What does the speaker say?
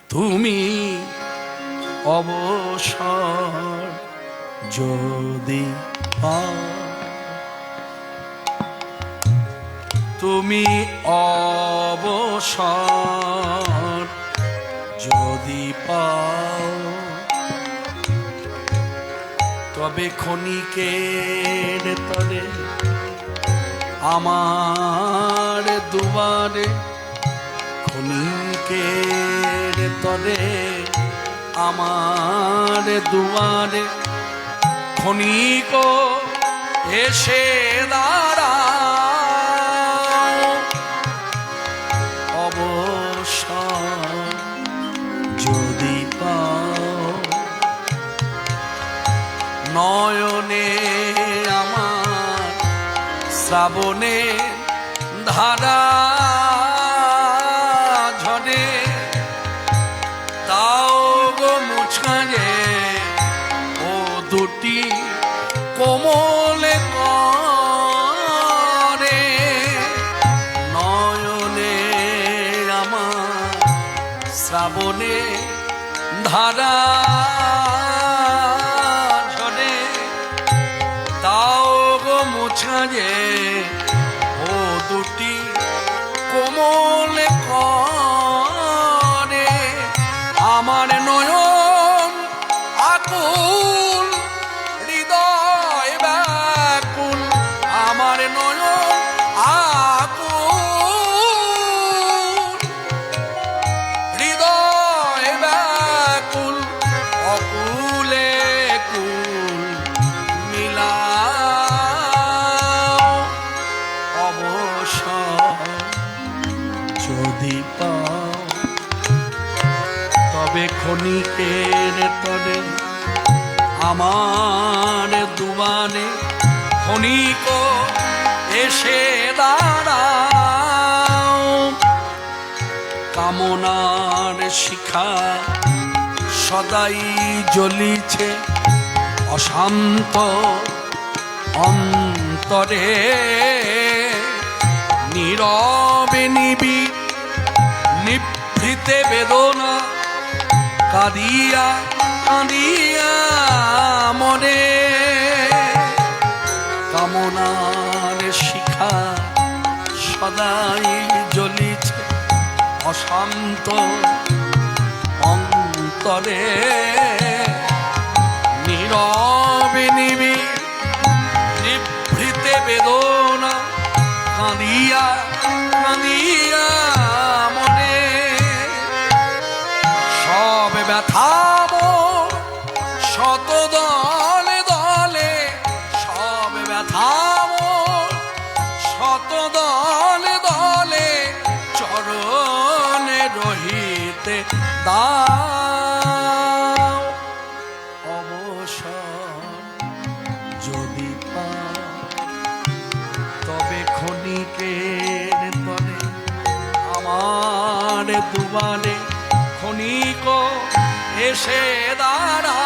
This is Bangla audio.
তুমি অবসর যদি পাও, তুমি অবসর যদি পাও, তবে ক্ষণিকের তরে আমার দুয়ারে, ক্ষণিকের তরে আমার দুয়ারে ক্ষণিক এসে দাঁড়াও। অবসর যদি পাও, নয়নে আমার শ্রাবণে ধারা ঝরে, তাও গো মুছারে ও দুটি কোমলে করে। নয়নে আমার শ্রাবণে ধারা ঝরে, তাও গো মুছারে ও দুটি কোমলে করে। আমার নয়ন আকুল, হৃদয় ব্যাকুল, আমার নয়ন আকুল, হৃদয় ব্যাকুল, অকুলে কুল মিলাও। অবসর যদি পাও, তবে ক্ষণিকের তরে আমার দুয়ারে ক্ষণিক এসে দাঁড়াও। কামনার শিখা সদাই জ্বলিছে অশান্ত অন্তরে, নীরবে নিভৃতে বেদনা কাঁদিয়া কাঁদিয়া মরে। কামনার শিখা সদাই জ্বলিছে অশান্ত অন্তরে, নীরবে নিভৃতে বেদনা কাঁদিয়া কাঁদিয়া মরে। সব ব্যথা মোর শত দলে দলে, সব ব্যথা মোর শত দলে দলে, চরণে রহিতে দাও। অবসর যদি পাও, তবে ক্ষণিকের তরে আমার দুয়ারে ক্ষণিক এসে দাঁড়া।